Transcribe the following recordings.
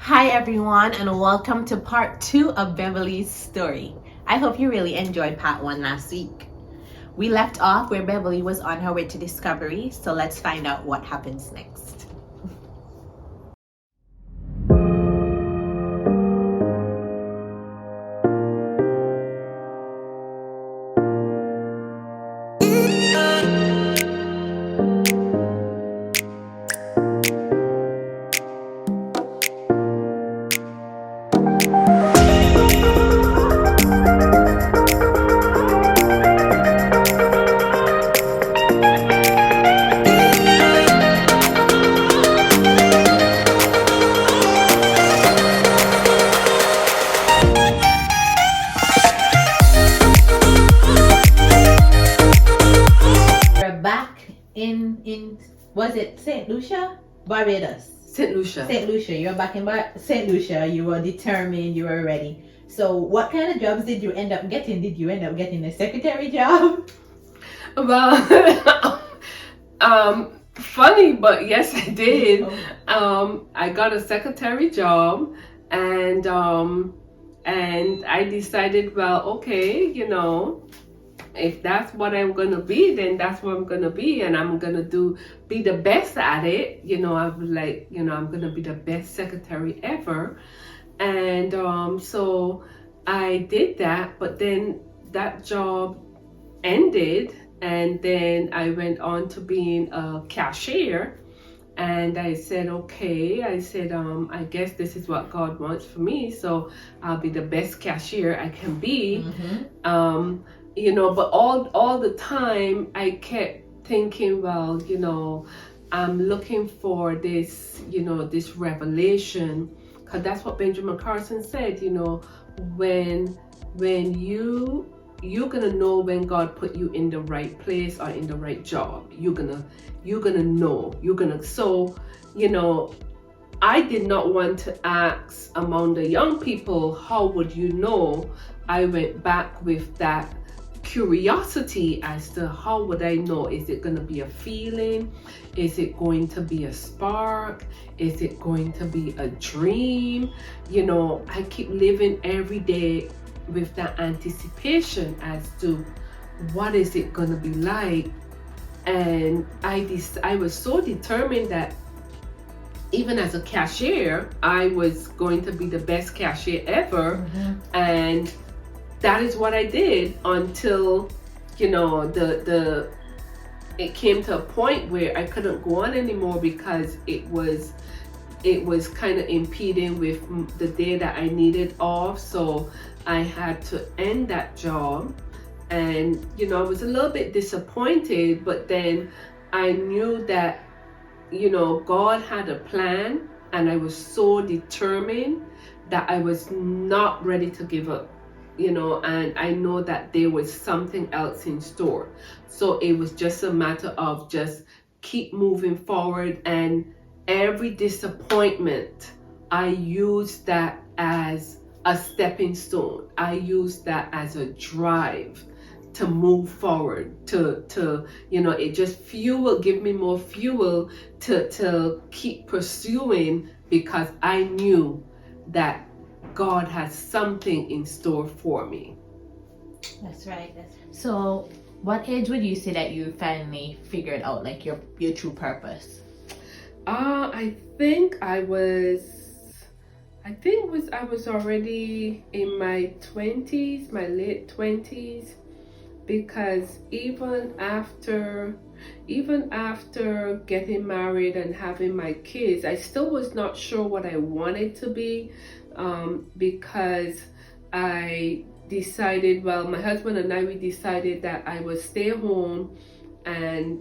Hi everyone, and welcome to part 2 of Beverly's story. I hope you really enjoyed part 1 last week. We left off where Beverly was on her way to discovery, so let's find out what happens next. In was it St. Lucia? Barbados. St. Lucia. St. Lucia. You're back in St. Lucia. You were determined, you were ready. So what kind of jobs did you end up getting? Did you end up getting a secretary job? Well, funny, but yes, I did. I got a secretary job, and I decided, well, okay, if that's what I'm gonna be, then that's what I'm gonna be, and I'm gonna be the best at it. I'm like, I'm gonna be the best secretary ever, and so I did that. But then that job ended, and then I went on to being a cashier. And I said, okay, I guess this is what God wants for me, so I'll be the best cashier I can be. But all the time I kept thinking, well, I'm looking for this, this revelation, because that's what Benjamin Carson said, when you're gonna know when God put you in the right place or in the right job. You're gonna know. So I did not want to ask among the young people, how would you know? I went back with that curiosity as to how would I know? Is it going to be a feeling? Is it going to be a spark? Is it going to be a dream? I keep living every day with that anticipation as to what is it going to be like. And I was so determined that even as a cashier, I was going to be the best cashier ever. And that is what I did until, it came to a point where I couldn't go on anymore, because it was kind of impeding with the day that I needed off. So I had to end that job, and I was a little bit disappointed, but then I knew that God had a plan, and I was so determined that I was not ready to give up. And I know that there was something else in store. So it was just a matter of just keep moving forward, and every disappointment, I used that as a stepping stone. I used that as a drive to move forward, to it just give me more fuel to keep pursuing, because I knew that God has something in store for me. That's right. So what age would you say that you finally figured out like your true purpose? I think I was already in my 20s, my late 20s, because even after getting married and having my kids, I still was not sure what I wanted to be, because I decided, my husband and I, we decided that I would stay home and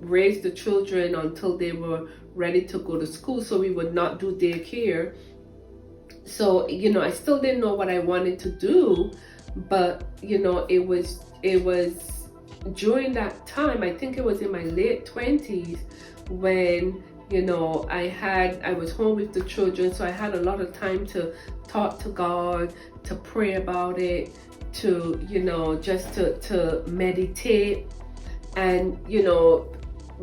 raise the children until they were ready to go to school, so we would not do daycare. So I still didn't know what I wanted to do, but it was during that time, I think it was in my late 20s, when I was home with the children, so I had a lot of time to talk to God, to pray about it, to just to meditate. And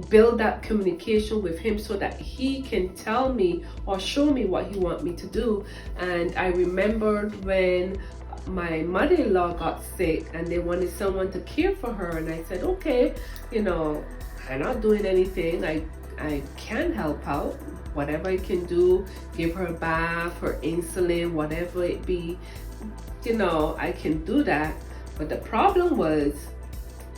build that communication with him so that he can tell me or show me what he wants me to do. And I remembered when my mother-in-law got sick and they wanted someone to care for her, and I said, okay, you know, I'm not doing anything, I can help out, whatever I can do, give her a bath, her insulin, whatever it be, you know, I can do that. But the problem was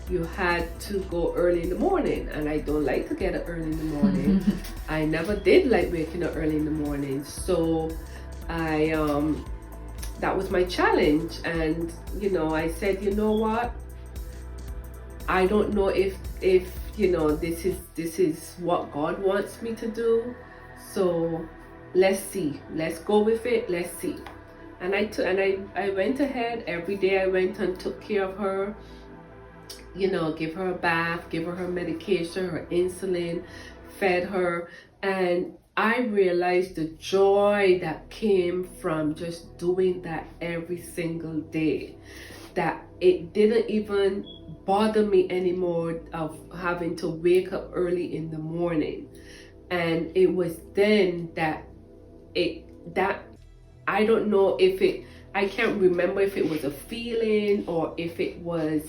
you had to go early in the morning, and I don't like to get up early in the morning. I never did like waking up early in the morning, so that was my challenge. And you know, I said, you know what, I don't know if you know, this is what God wants me to do, so let's see, let's go with it, let's see. And I went ahead every day. I went and took care of her, you know, give her a bath, give her medication, her insulin, fed her. And I realized the joy that came from just doing that every single day, that it didn't even bother me anymore of having to wake up early in the morning. And it was then that I don't know if I can't remember if it was a feeling or if it was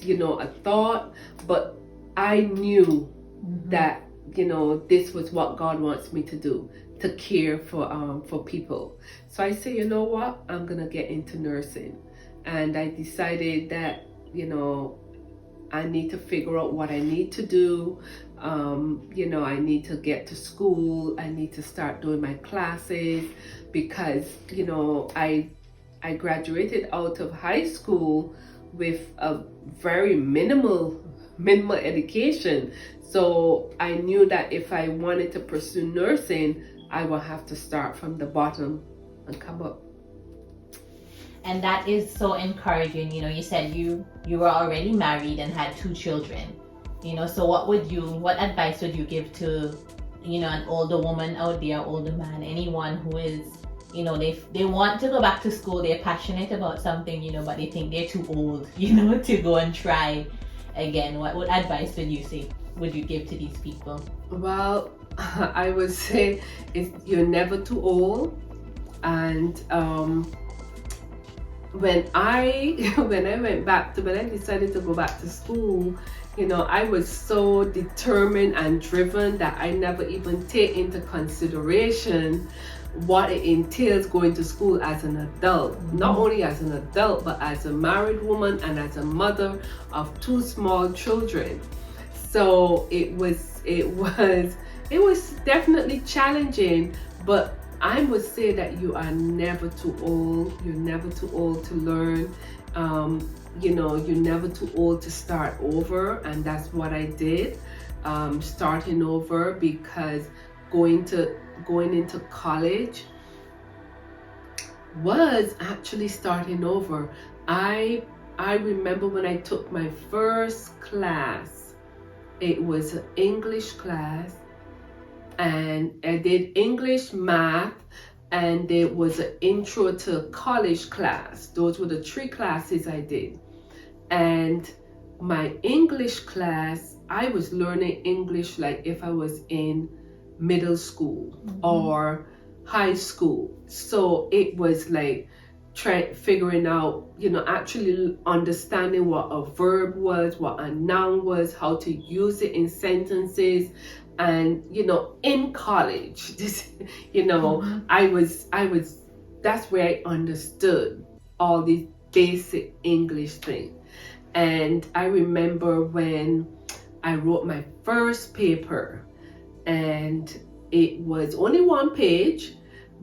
you know, a thought, but I knew that, you know, this was what God wants me to do, to care for people. So I say, you know what, I'm gonna get into nursing. And I decided that, you know, I need to figure out what I need to do. You know, I need to get to school, I need to start doing my classes, because, you know, I graduated out of high school with a very minimal education. So I knew that if I wanted to pursue nursing, I would have to start from the bottom and come up. And that is so encouraging. You know, you said you were already married and had 2 children. You know, so what advice would you give to, you know, an older woman out there, older man, anyone who is, you know, they want to go back to school, they're passionate about something, you know, but they think they're too old, you know, to go and try again? What advice would you give to these people? Well, I would say you're never too old. And when I decided to go back to school, you know, I was so determined and driven that I never even take into consideration what it entails going to school as an adult. Not only as an adult, but as a married woman and as a mother of 2 small children. So it was definitely challenging, but I would say that you are never too old. You're never too old to learn. You know, you're never too old to start over, and that's what I did, starting over, because going into college was actually starting over. I remember when I took my first class, it was an English class, and I did English, math, and there was an intro to college class. Those were the 3 classes I did. And my English class, I was learning English like if I was in middle school or high school. So it was like figuring out, you know, actually understanding what a verb was, what a noun was, how to use it in sentences. And, you know, in college, you know, I was, that's where I understood all these basic English things. And I remember when I wrote my first paper, and it was only 1 page,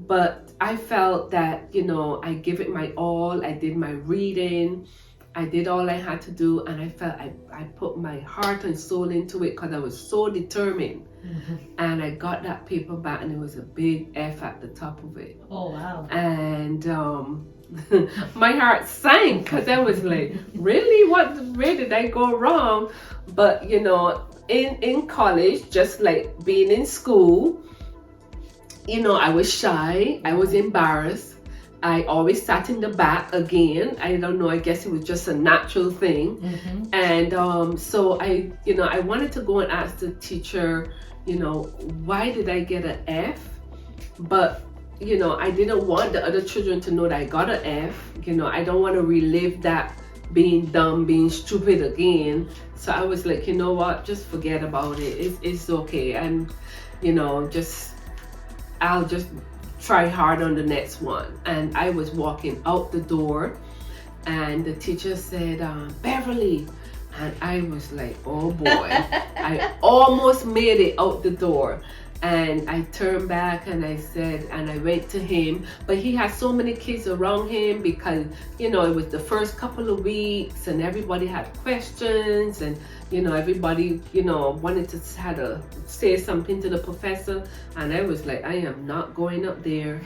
but I felt that, you know, I gave it my all. I did my reading, I did all I had to do, and I felt I put my heart and soul into it because I was so determined. And I got that paper back, and it was a big F at the top of it. Oh wow. And my heart sank, because I was like, really, where did I go wrong? But you know, in college, just like being in school, you know, I was shy, I was embarrassed, I always sat in the back again. I don't know, I guess it was just a natural thing. And so I wanted to go and ask the teacher, why did I get an F? But I didn't want the other children to know that I got an F. I don't want to relive that being dumb, being stupid again. So I was like, you know what, just forget about it. It's okay. And I'll just try hard on the next one. And I was walking out the door and the teacher said, Beverly. And I was like, oh boy. I almost made it out the door. And I turned back and I said, and I went to him, but he had so many kids around him because, it was the first couple of weeks and everybody had questions and, everybody, wanted to say something to the professor. And I was like, I am not going up there.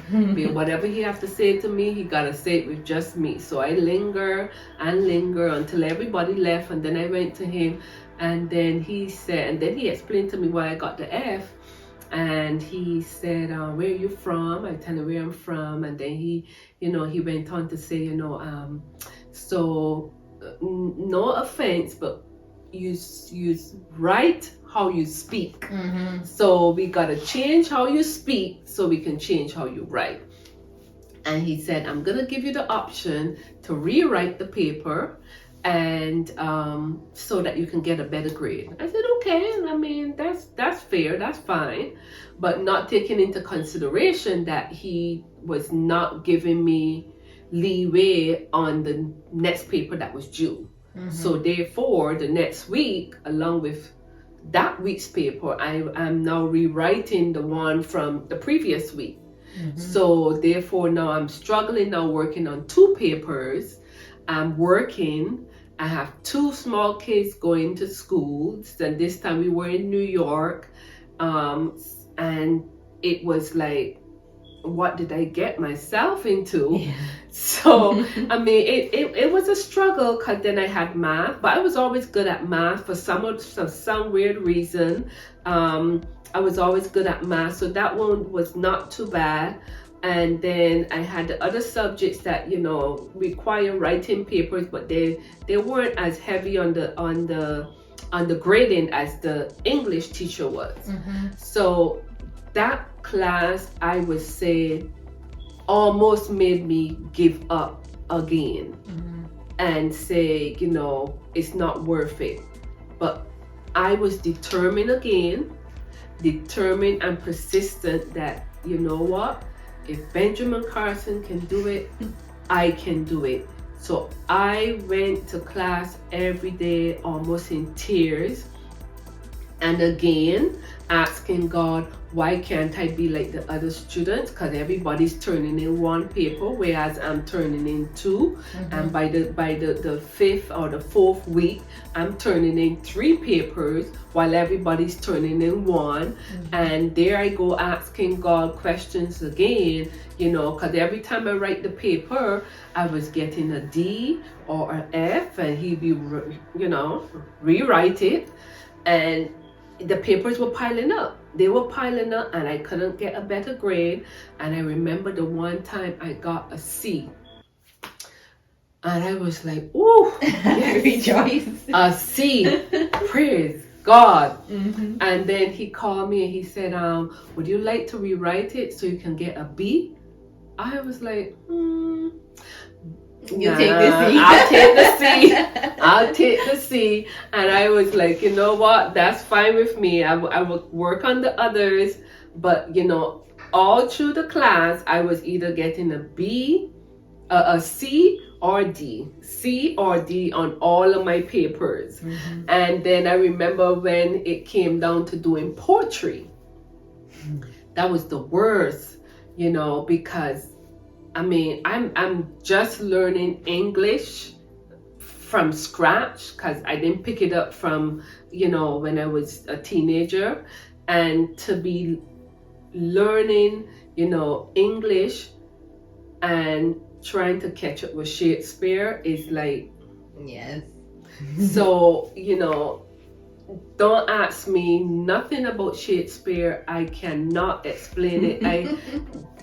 Whatever he has to say to me, he got to say it with just me. So I linger and linger until everybody left. And then I went to him and then he explained to me why I got the F. And he said, where are you from? I tell him where I'm from. And then he went on to say, so no offense, but you write how you speak. So we got to change how you speak so we can change how you write. And he said, I'm going to give you the option to rewrite the paper and so that you can get a better grade. I said, okay. I mean, that's fair, that's fine, but not taking into consideration that he was not giving me leeway on the next paper that was due. So therefore, the next week, along with that week's paper, I am now rewriting the one from the previous week. So therefore, now I'm struggling now working on 2 papers. I'm working. I have 2 small kids going to school. And this time we were in New York. And it was like, what did I get myself into? Yeah. So, I mean, it was a struggle because then I had math, but I was always good at math for some weird reason. I was always good at math, so that one was not too bad. And then I had the other subjects that require writing papers, but they weren't as heavy on the grading as the English teacher was. So that class, I would say, almost made me give up again and say, it's not worth it. But I was determined and persistent that, you know what? If Benjamin Carson can do it, I can do it. So I went to class every day, almost in tears. And again, asking God, why can't I be like the other students? Because everybody's turning in 1 paper, whereas I'm turning in 2. And by the 5th or the 4th week, I'm turning in 3 papers while everybody's turning in 1. And there I go asking God questions again, because every time I write the paper, I was getting a D or an F, and he'd be, rewrite it. And the papers were piling up. They were piling up and I couldn't get a better grade. And I remember the one time I got a C. And I was like, ooh, yes, rejoice. A C. Praise God. And then he called me and he said, would you like to rewrite it so you can get a B? I was like, You take the C. I'll take the C. I'll take the C. And I was like, you know what? That's fine with me. I will work on the others. But, all through the class, I was either getting a B, a C, or D. C or D on all of my papers. And then I remember when it came down to doing poetry. That was the worst, because I mean, I'm just learning English from scratch because I didn't pick it up from, when I was a teenager. And to be learning, English and trying to catch up with Shakespeare is like... Yes. So, don't ask me nothing about Shakespeare. I cannot explain it.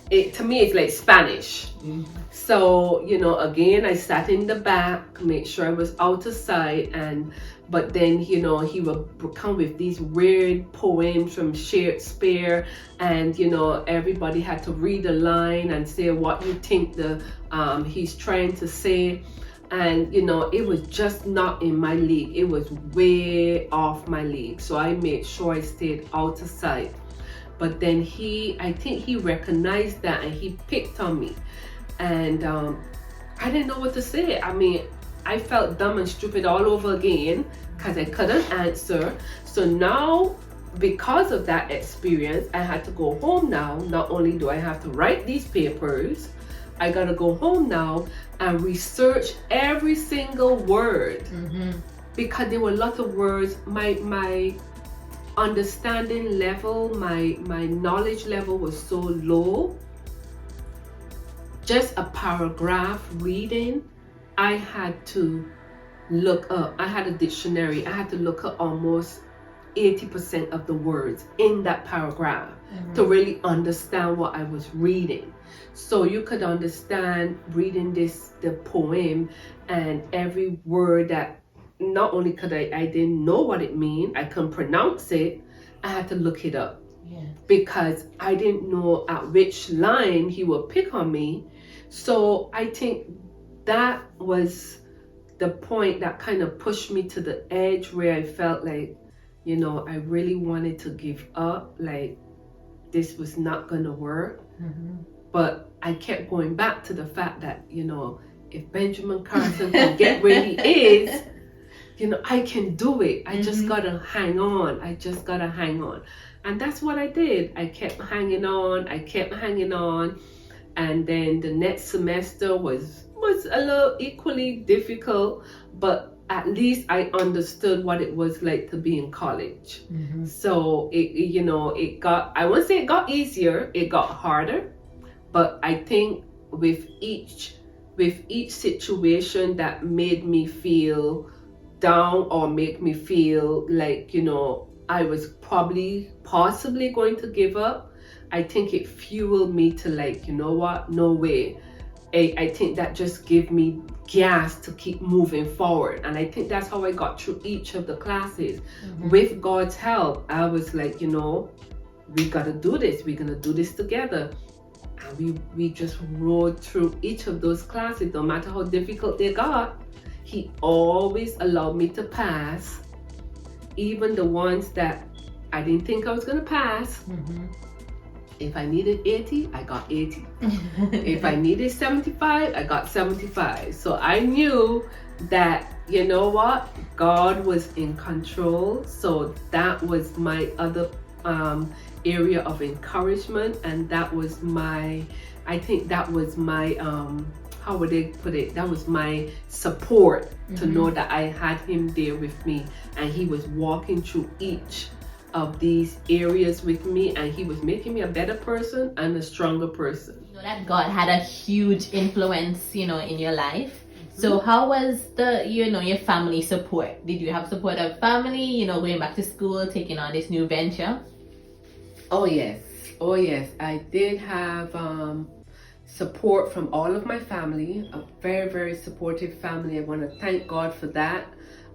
It to me it's like Spanish. So, you know, again, I sat in the back, make sure I was out of sight, but then, you know, he would come with these weird poems from Shakespeare, and, you know, everybody had to read a line and say what you think he's trying to say. And, you know, it was just not in my league. It was way off my league. So I made sure I stayed out of sight. But then I think he recognized that, and he picked on me. And I didn't know what to say. I mean, I felt dumb and stupid all over again because I couldn't answer. So now, because of that experience, I had to go home now. Not only do I have to write these papers, I gotta go home now and research every single word. Because there were a lot of words. My understanding level, my knowledge level was so low. Just a paragraph reading, I had to look up. I had a dictionary. I had to look up almost 80% of the words in that paragraph to really understand what I was reading. So you could understand reading the poem, and every word that not only could I didn't know what it mean, I couldn't pronounce it, I had to look it up. Because I didn't know at which line he would pick on me. So I think that was the point that kind of pushed me to the edge where I felt like, you know, I really wanted to give up, like this was not gonna work. But I kept going back to the fact that, you know, if Benjamin Carson can get where he is, you know, I can do it. I just gotta hang on. I just gotta hang on. And that's what I did. I kept hanging on. I kept hanging on. And then the next semester was a little equally difficult, but at least I understood what it was like to be in college. So it got, I won't say it got easier, it got harder. But I think with each situation that made me feel down or make me feel like, you know, I was possibly going to give up, I think it fueled me to like, you know what, no way. I think that just gave me gas to keep moving forward. And I think that's how I got through each of the classes. With God's help, I was like, you know, we gotta do this. We're gonna do this together. And we just rode through each of those classes, no matter how difficult they got. He always allowed me to pass, even the ones that I didn't think I was gonna pass. If I needed 80, I got 80. If I needed 75, I got 75. So I knew that, you know what, God was in control. So that was my other area of encouragement, and that was my, I think that was my, how would they put it? That was my support to know that I had him there with me, and he was walking through each of these areas with me, and he was making me a better person and a stronger person. You know that God had a huge influence, you know, in your life. So how was your family support? Did you have support of family, you know, going back to school, taking on this new venture? Oh yes. I did have support from all of my family, a very, very supportive family. I want to thank God for that.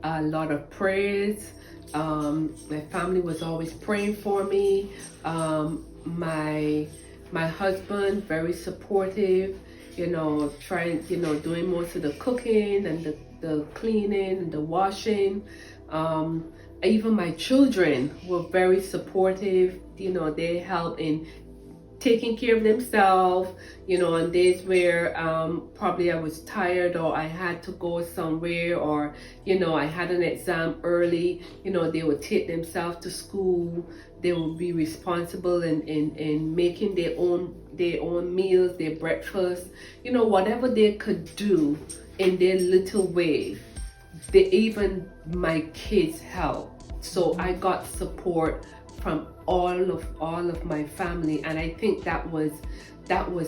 A lot of prayers. My family was always praying for me. My husband, very supportive, you know, trying, you know, doing most of the cooking and the cleaning and the washing. Even my children were very supportive. You know, they help in taking care of themselves, you know, on days where probably I was tired or I had to go somewhere, or, you know, I had an exam early, you know, they would take themselves to school. They would be responsible in making their own meals, their breakfast, you know, whatever they could do in their little way. Even my kids helped. So I got support from all of my family, and I think that was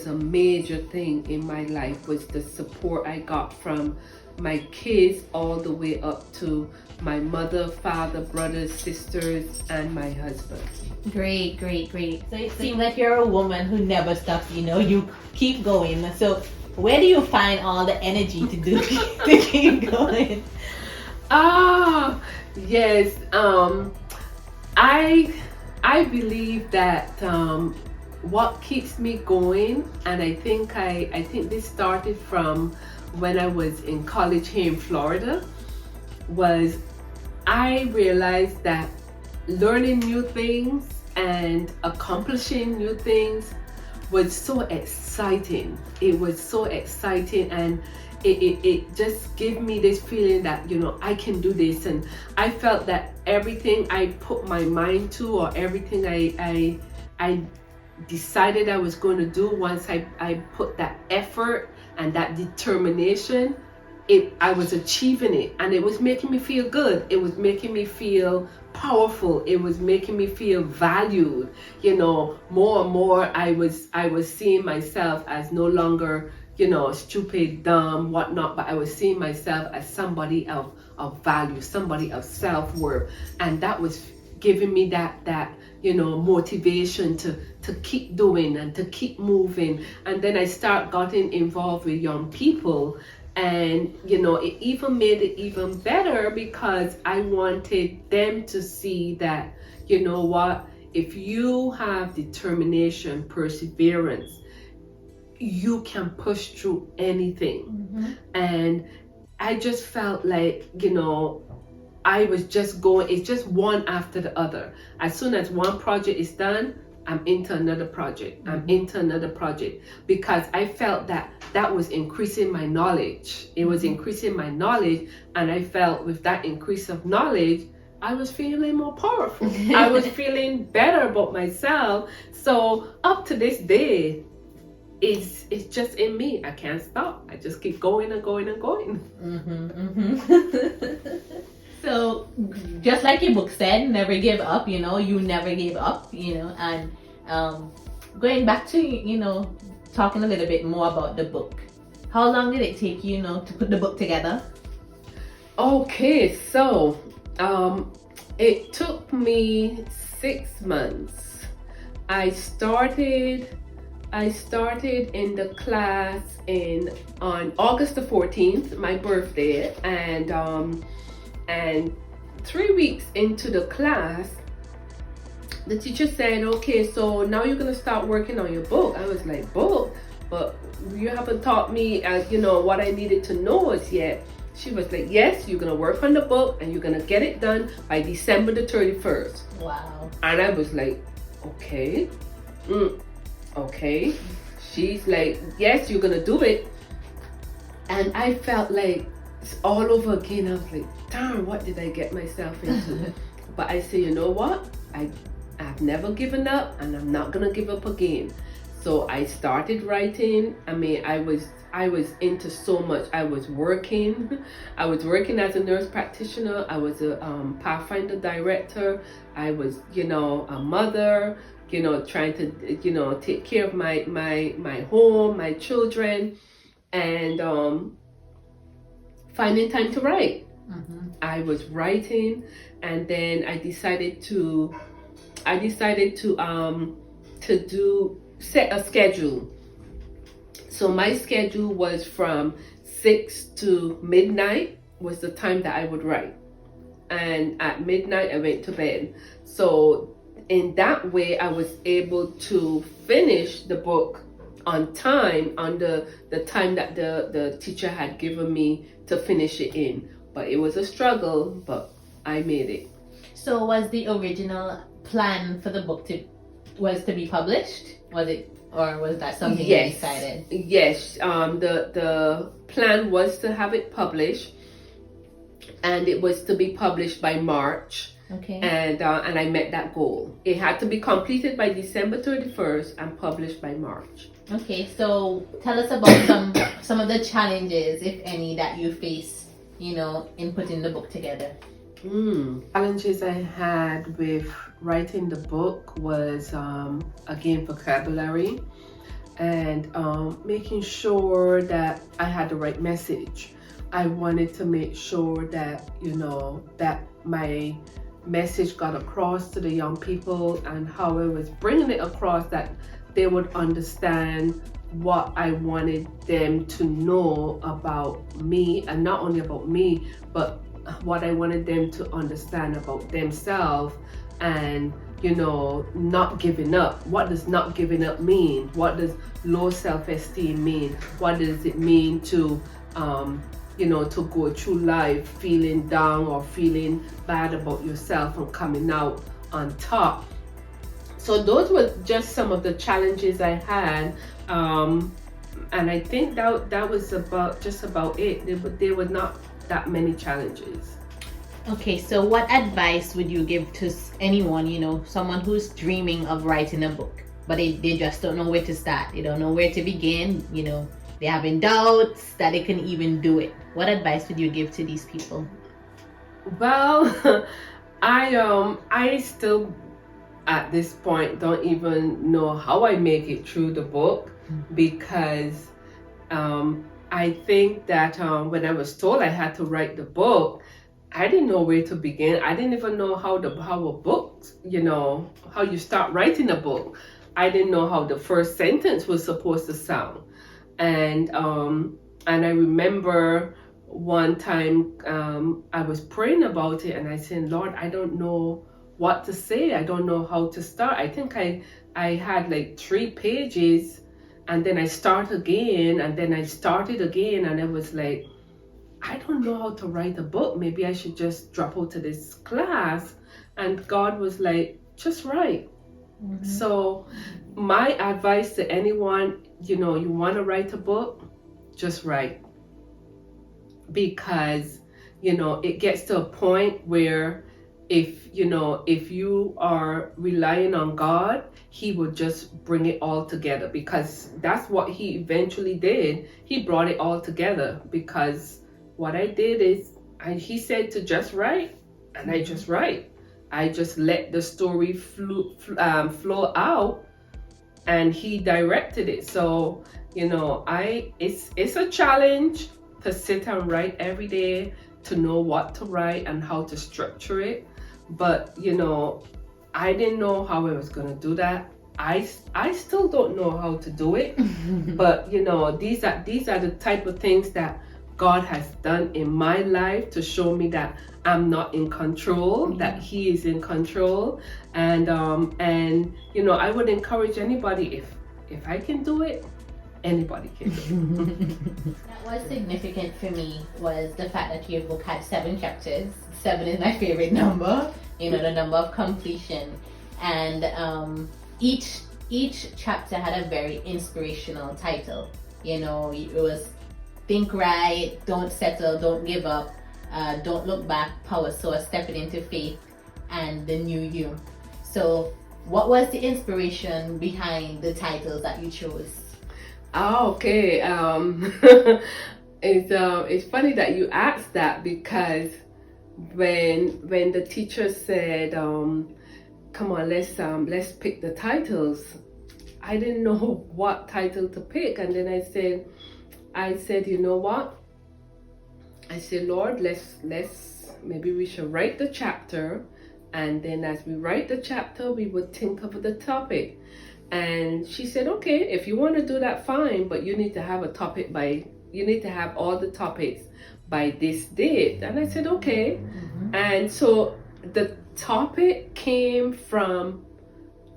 a major thing in my life, was the support I got from my kids all the way up to my mother, father, brothers, sisters, and my husband. Great. So it seems like you're a woman who never stops, you keep going. So where do you find all the energy to keep going? Yes. I believe that what keeps me going, and I think this started from when I was in college here in Florida, was I realized that learning new things and accomplishing new things was so exciting. It was so exciting, and it just gave me this feeling that I can do this. And I felt that everything I put my mind to, or everything I decided I was going to do, once I put that effort and that determination, I was achieving it, and it was making me feel good. It was making me feel powerful. It was making me feel valued. More and more I was seeing myself as no longer stupid, dumb, whatnot, but I was seeing myself as somebody of value, somebody of self-worth, and that was giving me that motivation to keep doing and to keep moving. And then I getting involved with young people, and it even made it even better, because I wanted them to see that if you have determination, perseverance, you can push through anything. Mm-hmm. And I just felt like I was just going, it's just one after the other. As soon as one project is done, I'm into another project. Mm-hmm. I'm into another project, because I felt that was increasing my knowledge. It was increasing my knowledge, and I felt with that increase of knowledge, I was feeling more powerful. I was feeling better about myself. So up to this day, it's just in me. I can't stop. I just keep going and going and going. So just like your book said, never give up, you never gave up, and going back to, talking a little bit more about the book. How long did it take you, to put the book together? Okay, so it took me 6 months. I started in the class on August the 14th, my birthday, and 3 weeks into the class, the teacher said, okay, so now you're gonna start working on your book. I was like, book? But you haven't taught me what I needed to know as yet. She was like, yes, you're gonna work on the book, and you're gonna get it done by December the 31st. Wow. And I was like, okay. Okay. She's like, yes, you're gonna do it. And I felt like it's all over again. I was like, darn, what did I get myself into? But I say, you know what? I've never given up, and I'm not gonna give up again. So I started writing. I mean, I was into so much. I was working as a nurse practitioner. I was a Pathfinder director. I was, a mother, trying to, take care of my home, my children, and finding time to write. Mm-hmm. I was writing, and then I decided to set a schedule. So my schedule was from 6 to midnight was the time that I would write, and at midnight I went to bed. So in that way, I was able to finish the book on time, under the time that the teacher had given me to finish it in. But it was a struggle, but I made it. So was the original plan for the book to be published? Was it, or was that something you decided? Yes. The plan was to have it published, and it was to be published by March. Okay. And I met that goal. It had to be completed by December 31st and published by March. Okay, so tell us about some of the challenges, if any, that you face, in putting the book together. Challenges I had with writing the book was, again, vocabulary, and making sure that I had the right message. I wanted to make sure that, that my message got across to the young people, and how I was bringing it across, that they would understand what I wanted them to know about me, and not only about me, but what I wanted them to understand about themselves. And not giving up. What does not giving up mean? What does low self-esteem mean? What does it mean to to go through life feeling down or feeling bad about yourself and coming out on top? So those were just some of the challenges I had, and I think that was about it. There were not that many challenges. Okay, so what advice would you give to anyone, someone who's dreaming of writing a book, but they just don't know where to start? They don't know where to begin, they're having doubts that they can even do it. What advice would you give to these people? Well, I still at this point don't even know how I make it through the book, because I think that when I was told I had to write the book, I didn't know where to begin. I didn't even know how a book, how you start writing a book. I didn't know how the first sentence was supposed to sound. And I remember one time I was praying about it, and I said, Lord, I don't know what to say. I don't know how to start. I think I had like 3 pages, and then I start again, and then I started again, and I was like, I don't know how to write a book. Maybe I should just drop out of this class. And God was like, just write. Mm-hmm. So my advice to anyone, you want to write a book, just write. Because, it gets to a point where if you are relying on God, He will just bring it all together, because that's what He eventually did. He brought it all together, because what I did is, He said to just write, and I just write. I just let the story flow out, and He directed it. So, it's a challenge to sit and write every day, to know what to write and how to structure it. But, I didn't know how I was going to do that. I still don't know how to do it. But, these are the type of things that God has done in my life to show me that I'm not in control, that He is in control. And I would encourage anybody, if I can do it, anybody can do it. What was significant for me was the fact that your book had 7 chapters. 7 is my favorite number, the number of completion. And each chapter had a very inspirational title. It was Think Right, Don't Settle, Don't Give Up, Don't Look Back, Power Source, Stepping into Faith, and The New You. So what was the inspiration behind the titles that you chose? Oh, okay. It's funny that you asked that, because when the teacher said, come on, let's pick the titles, I didn't know what title to pick. And then I said, you know what? I said, Lord, maybe we should write the chapter, and then as we write the chapter, we would think of the topic. And she said, okay, if you want to do that, fine, but you need to have you need to have all the topics by this date. And I said, okay. Mm-hmm. And so the topic came from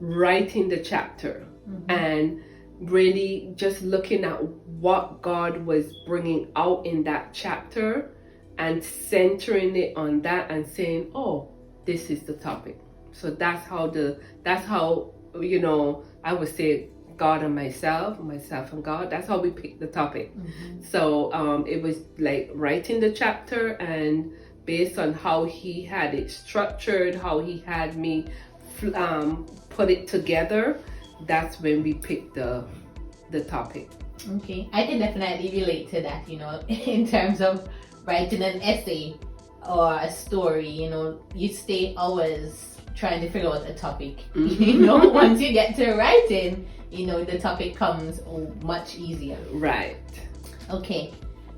writing the chapter. Mm-hmm. And really just looking at what God was bringing out in that chapter and centering it on that and saying, oh, this is the topic. So that's how I would say God and myself and God, that's how we picked the topic. Mm-hmm. So it was like writing the chapter, and based on how He had it structured, how He had me put it together, that's when we picked the topic. Okay, I can definitely relate to that, in terms of writing an essay or a story, you stay hours trying to figure out a topic. Mm-hmm. Once you get to writing, the topic comes much easier. Right. Okay,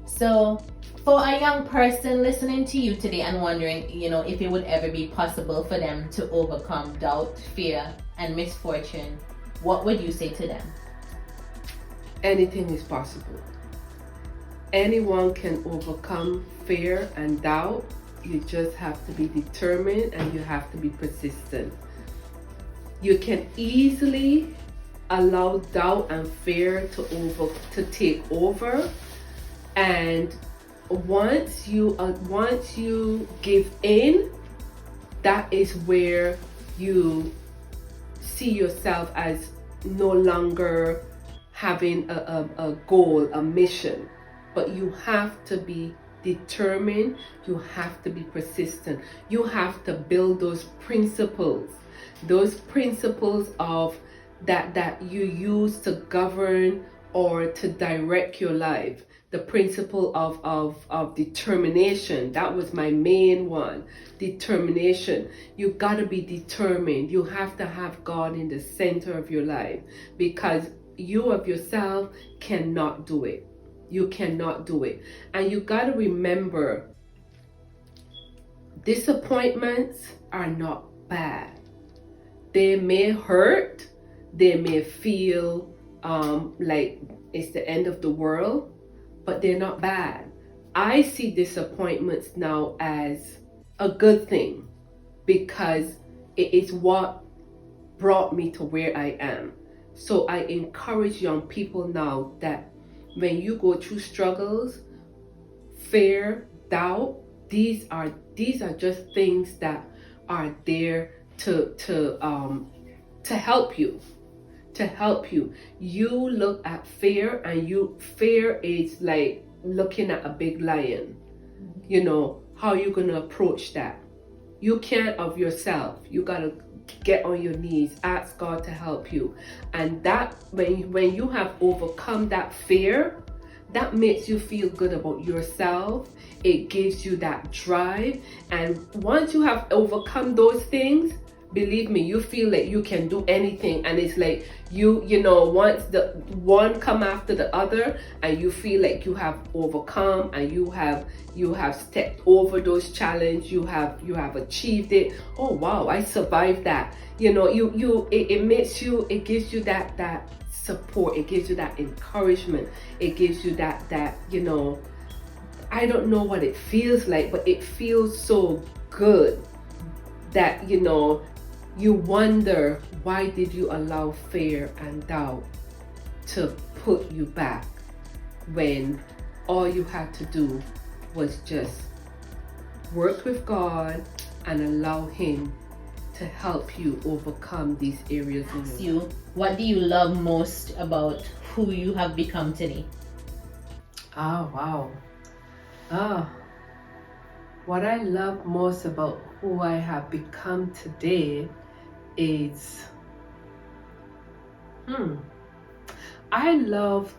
so For a young person listening to you today and wondering, if it would ever be possible for them to overcome doubt, fear, and misfortune, what would you say to them? Anything is possible. Anyone can overcome fear and doubt. You just have to be determined and you have to be persistent. You can easily allow doubt and fear to take over, and once you give in, that is where you see yourself as no longer having a goal, a mission. But you have to be determined, you have to be persistent, you have to build those principles of that you use to govern or to direct your life. The principle of determination, that was my main one. Determination. You got to be determined. You have to have God in the center of your life, because you of yourself cannot do it. You cannot do it. And you got to remember, disappointments are not bad. They may hurt. They may feel like it's the end of the world, but they're not bad. I see disappointments now as a good thing, because it is what brought me to where I am. So I encourage young people now that when you go through struggles, fear, doubt, these are just things that are there to help you. To help you. You look at fear, and fear is like looking at a big lion. How you gonna approach that? You can't of yourself. You gotta get on your knees, ask God to help you. And that when you have overcome that fear, that makes you feel good about yourself. It gives you that drive. And once you have overcome those things, believe me, you feel like you can do anything. And it's like once the one come after the other, and you feel like you have overcome, and you have stepped over those challenges, you have achieved it. Oh wow, I survived that. It gives you that support, it gives you that encouragement, it gives you that I don't know what it feels like, but it feels so good that you wonder, why did you allow fear and doubt to put you back, when all you had to do was just work with God and allow Him to help you overcome these areas in your life. What do you love most about who you have become today? Oh, wow. What I love most about who I have become today is, I love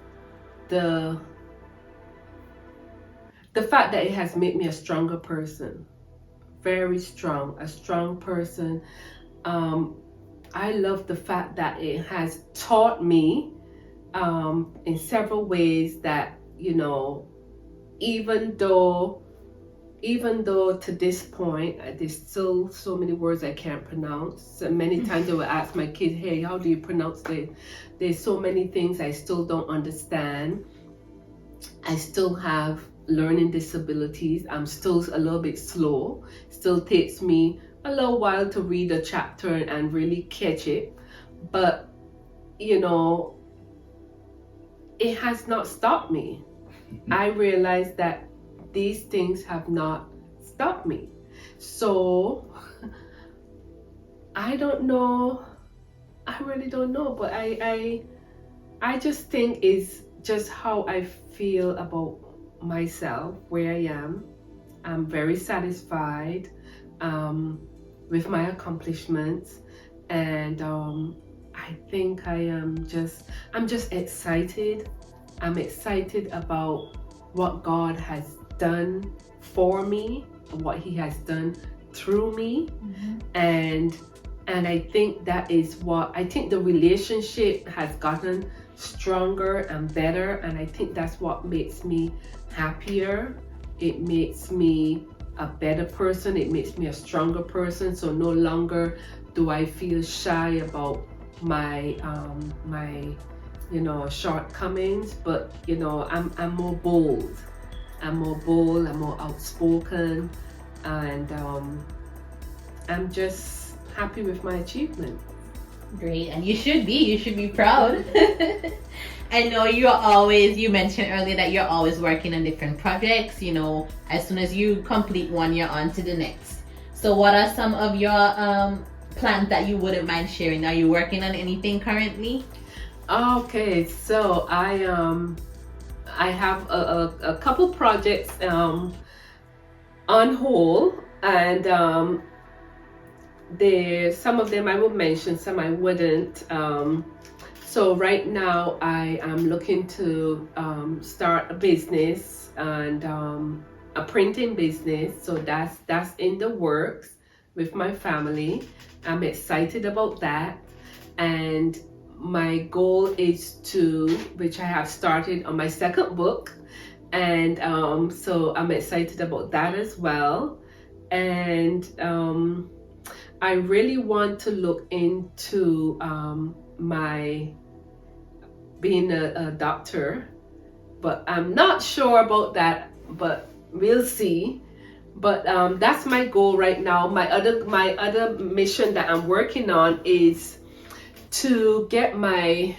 the fact that it has made me a stronger person. Very strong, a strong person. I love the fact that it has taught me in several ways that, even though to this point, there's still so many words I can't pronounce. So many times I will ask my kids, hey, how do you pronounce this? There's so many things I still don't understand. I still have learning disabilities. I'm still a little bit slow. Still takes me a little while to read a chapter and really catch it. But, it has not stopped me. I realize that these things have not stopped me. So I don't know. I really don't know. But I just think it's just how I feel about myself, where I am. I'm very satisfied with my accomplishments, and I think I'm just excited. I'm excited about what God has done for me, what He has done through me. And I think that is I think the relationship has gotten stronger and better, and I think that's what makes me happier, it makes me a better person. It makes me a stronger person. So no longer do I feel shy about my shortcomings, but I'm more bold. I'm more outspoken, and I'm just happy with my achievement. Great, and you should be proud. I know you mentioned earlier that you're always working on different projects. As soon as you complete one, you're on to the next. So what are some of your plans that you wouldn't mind sharing? Are you working on anything currently? Okay, so I have a couple projects on hold, and some of them I will mention, some I wouldn't. So right now I am looking to start a business, and a printing business. So that's in the works with my family. I'm excited about that, and my goal is which I have started on my second book, and so I'm excited about that as well. And I really want to look into my being a doctor, but I'm not sure about that, but we'll see. But that's my goal right now. My other mission that I'm working on is to get my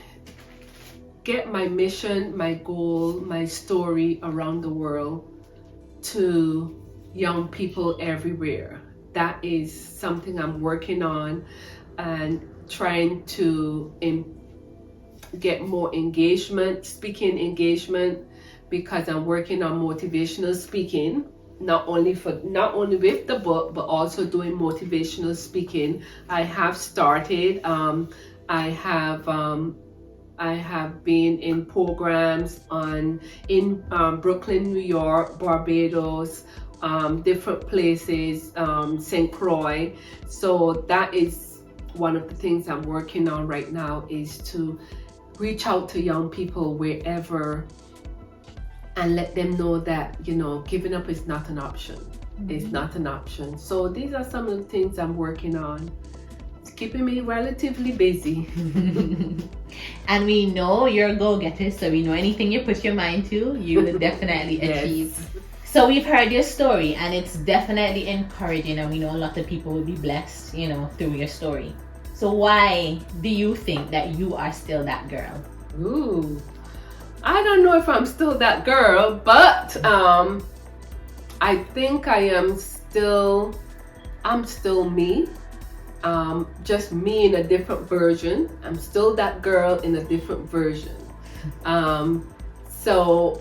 mission, my goal, my story around the world to young people everywhere. That is something I'm working on, and trying to get more engagement, speaking engagement, because I'm working on motivational speaking, not only with the book, but also doing motivational speaking. I have started. I have been in programs in Brooklyn, New York, Barbados, different places, St. Croix. So that is one of the things I'm working on right now, is to reach out to young people wherever and let them know that giving up is not an option. Mm-hmm. It's not an option. So these are some of the things I'm working on. It's keeping me relatively busy. And we know you're a go-getter, so we know anything you put your mind to, you will definitely achieve. Yes. So we've heard your story, and it's definitely encouraging, and we know a lot of people will be blessed, through your story. So why do you think that you are still that girl? Ooh, I don't know if I'm still that girl, but I think I'm still me. Just me in a different version. I'm still that girl in a different version. So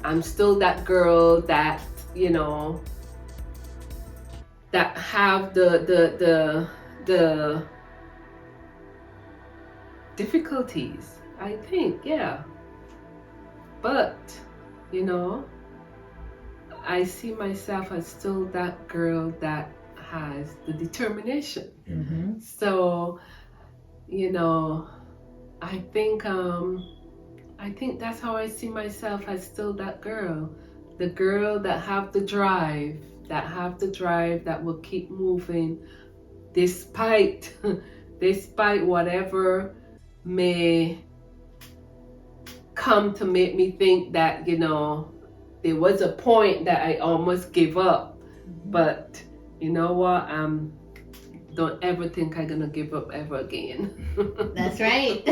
I'm still that girl that that have the difficulties, I think, yeah. But I see myself as still that girl that has the determination. Mm-hmm. So I think that's how I see myself, as still that girl, the girl that have the drive, that will keep moving despite whatever may come to make me think that there was a point that I almost gave up. Mm-hmm. But you know what, don't ever think I'm gonna give up ever again. That's right.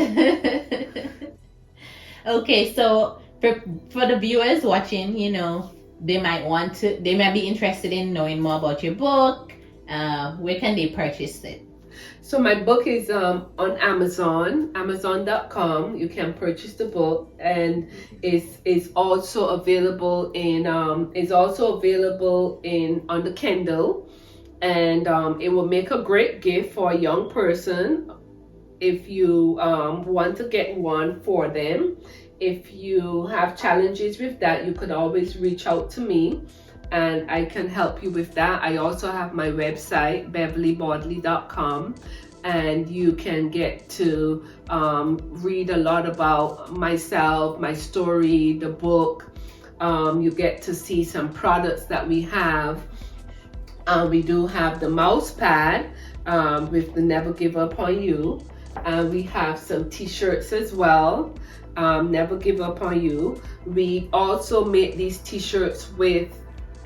Okay, so for the viewers watching, they might be interested in knowing more about your book. Where can they purchase it? So my book is on Amazon.com. You can purchase the book, and it's also available on the Kindle, and it will make a great gift for a young person if you want to get one for them. If you have challenges with that, you could always reach out to me, and I can help you with that. I also have my website, beverleybodley.com, and you can get to read a lot about myself, my story, the book, You get to see some products that we have. We do have the mouse pad with the Never Give Up on You. We have some t-shirts as well, Never Give Up on You. We also made these t-shirts with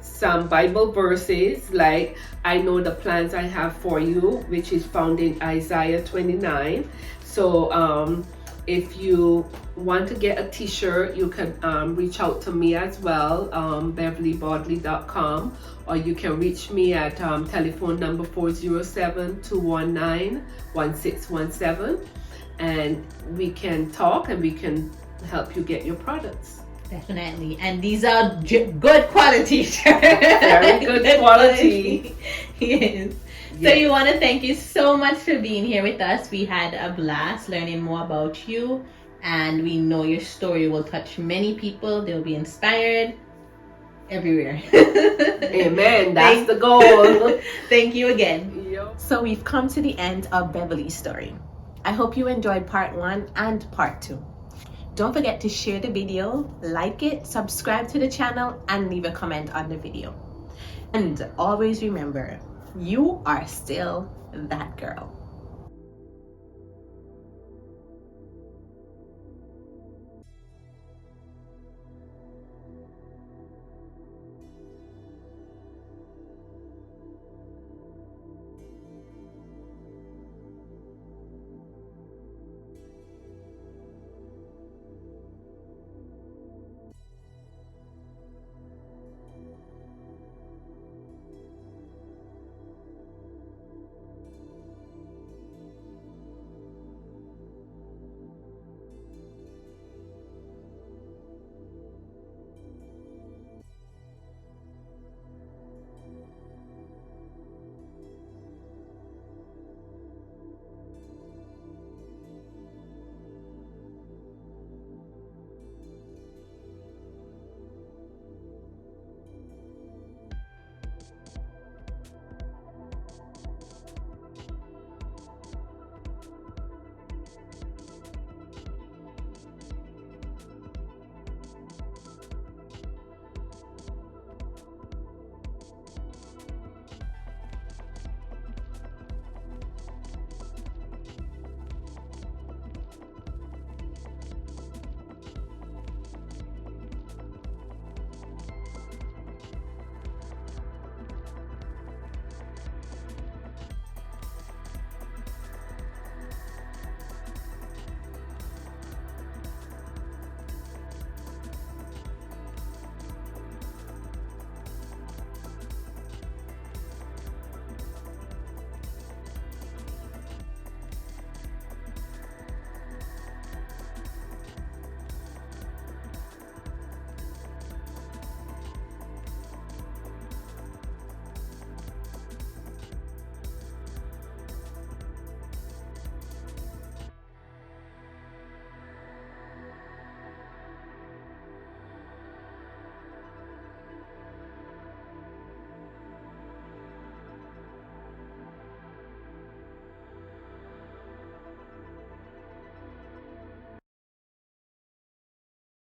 some Bible verses, like I know the plans I have for you, which is found in Isaiah 29. So if you want to get a t-shirt, you can reach out to me as well, beverleybodley.com, or you can reach me at telephone number 407-219-1617, and we can talk and we can help you get your products. Definitely. And these are good quality shirts. Very good quality. Yes. So you want to thank you so much for being here with us. We had a blast learning more about you, and we know your story will touch many people. They'll be inspired everywhere. Amen. That's the goal. Thank you again. Yep. So we've come to the end of Beverly's story. I hope you enjoyed part 1 and part 2. Don't forget to share the video, like it, subscribe to the channel, and leave a comment on the video. And always remember, you are still that girl.